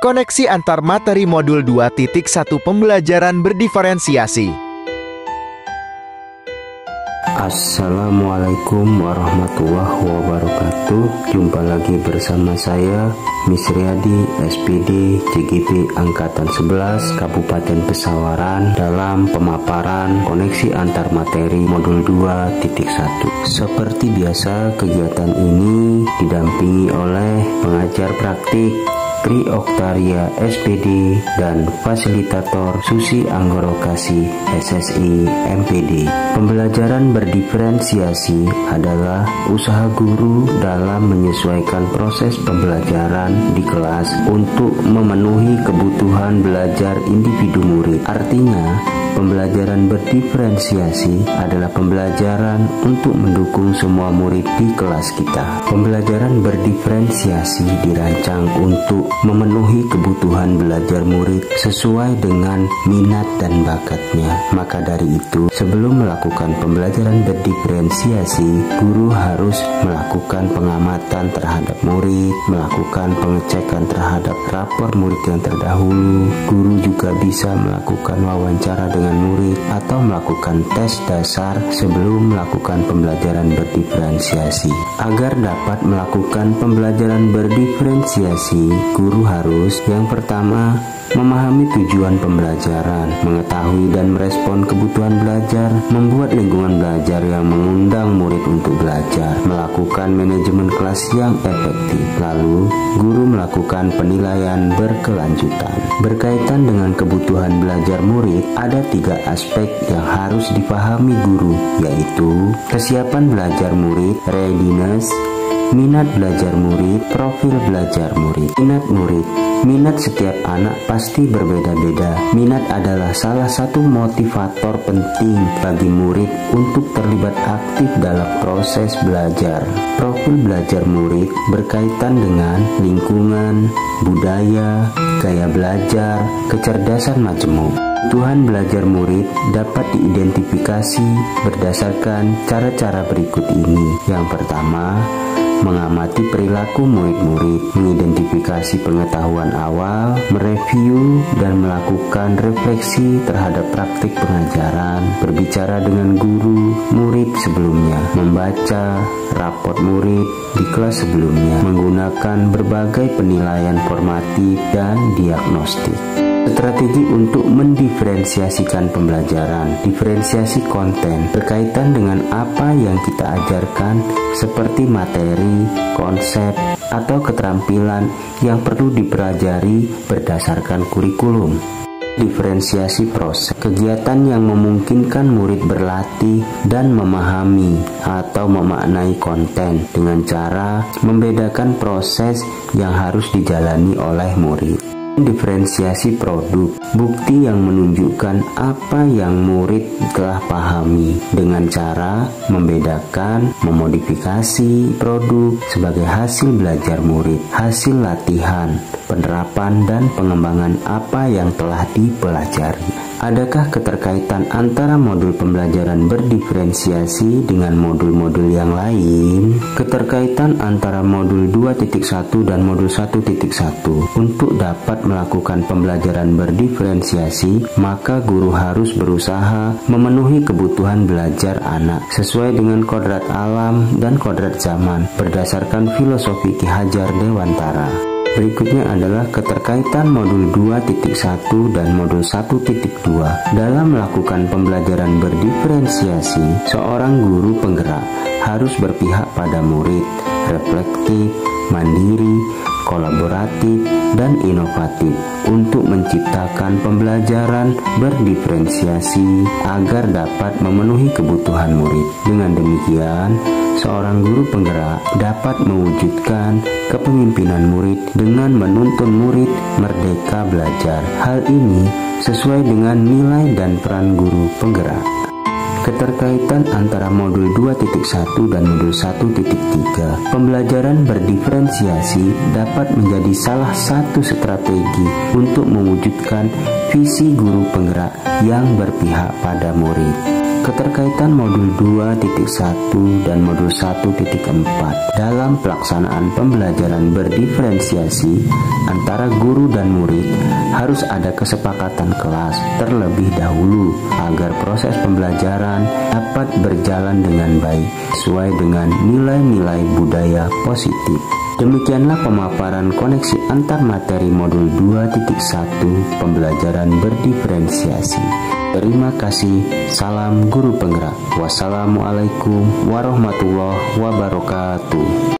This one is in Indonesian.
Koneksi antar materi modul 2.1 pembelajaran berdiferensiasi. Assalamualaikum warahmatullahi wabarakatuh. Jumpa lagi bersama saya Miss Riyadi, SPD CGP Angkatan 11 Kabupaten Pesawaran dalam pemaparan koneksi antar materi modul 2.1. Seperti biasa, kegiatan ini didampingi oleh pengajar praktik Tri Oktaria SPD dan fasilitator Susi Anggorokasi SSI MPD. Pembelajaran berdiferensiasi adalah usaha guru dalam menyesuaikan proses pembelajaran di kelas untuk memenuhi kebutuhan belajar individu murid. Artinya, pembelajaran berdiferensiasi adalah pembelajaran untuk mendukung semua murid di kelas kita. Pembelajaran berdiferensiasi dirancang untuk memenuhi kebutuhan belajar murid sesuai dengan minat dan bakatnya. Maka dari itu, sebelum melakukan pembelajaran berdiferensiasi, guru harus melakukan pengamatan terhadap murid, melakukan pengecekan terhadap rapor murid yang terdahulu. Guru juga bisa melakukan wawancara dengan murid atau melakukan tes dasar sebelum melakukan pembelajaran berdiferensiasi. Agar dapat melakukan pembelajaran berdiferensiasi, guru harus yang pertama memahami tujuan pembelajaran, mengetahui dan merespon kebutuhan belajar, membuat lingkungan belajar yang mengundang murid untuk belajar, melakukan manajemen kelas yang efektif. Lalu, guru melakukan penilaian berkelanjutan. Berkaitan dengan kebutuhan belajar murid, ada 3 aspek yang harus dipahami guru, yaitu kesiapan belajar murid, readiness, minat belajar murid, profil belajar murid. Minat murid. Minat setiap anak pasti berbeda-beda. Minat adalah salah satu motivator penting bagi murid untuk terlibat aktif dalam proses belajar. Profil belajar murid berkaitan dengan lingkungan, budaya, gaya belajar, kecerdasan majemuk. Kebutuhan belajar murid dapat diidentifikasi berdasarkan cara-cara berikut ini. Yang pertama, mengamati perilaku murid-murid, mengidentifikasi pengetahuan awal, mereview dan melakukan refleksi terhadap praktik pengajaran, berbicara dengan guru murid sebelumnya, membaca raport murid di kelas sebelumnya, menggunakan berbagai penilaian formatif dan diagnostik. Strategi untuk mendiferensiasikan pembelajaran. Diferensiasi konten berkaitan dengan apa yang kita ajarkan, seperti materi, konsep, atau keterampilan yang perlu dipelajari berdasarkan kurikulum. Diferensiasi proses, kegiatan yang memungkinkan murid berlatih dan memahami atau memaknai konten dengan cara membedakan proses yang harus dijalani oleh murid. Diferensiasi produk, bukti yang menunjukkan apa yang murid telah pahami dengan cara membedakan, memodifikasi produk sebagai hasil belajar murid, hasil latihan, penerapan dan pengembangan apa yang telah dipelajari. Adakah keterkaitan antara modul pembelajaran berdiferensiasi dengan modul-modul yang lain? Keterkaitan antara modul 2.1 dan modul 1.1. Untuk dapat melakukan pembelajaran berdiferensiasi, maka guru harus berusaha memenuhi kebutuhan belajar anak sesuai dengan kodrat alam dan kodrat zaman berdasarkan filosofi Ki Hajar Dewantara. Berikutnya adalah keterkaitan modul 2.1 dan modul 1.2. Dalam melakukan pembelajaran berdiferensiasi, seorang guru penggerak harus berpihak pada murid, reflektif, mandiri, kolaboratif, dan inovatif untuk menciptakan pembelajaran berdiferensiasi agar dapat memenuhi kebutuhan murid. Dengan demikian, seorang guru penggerak dapat mewujudkan kepemimpinan murid dengan menuntun murid merdeka belajar. Hal ini sesuai dengan nilai dan peran guru penggerak. Keterkaitan antara modul 2.1 dan modul 1.3. Pembelajaran berdiferensiasi dapat menjadi salah satu strategi untuk mewujudkan visi guru penggerak yang berpihak pada murid. Keterkaitan modul 2.1 dan modul 1.4 dalam pelaksanaan pembelajaran berdiferensiasi antara guru dan murid harus ada kesepakatan kelas terlebih dahulu agar proses pembelajaran dapat berjalan dengan baik sesuai dengan nilai-nilai budaya positif. Demikianlah pemaparan koneksi antar materi modul 2.1 pembelajaran berdiferensiasi. Terima kasih. Salam guru penggerak. Wassalamualaikum warahmatullahi wabarakatuh.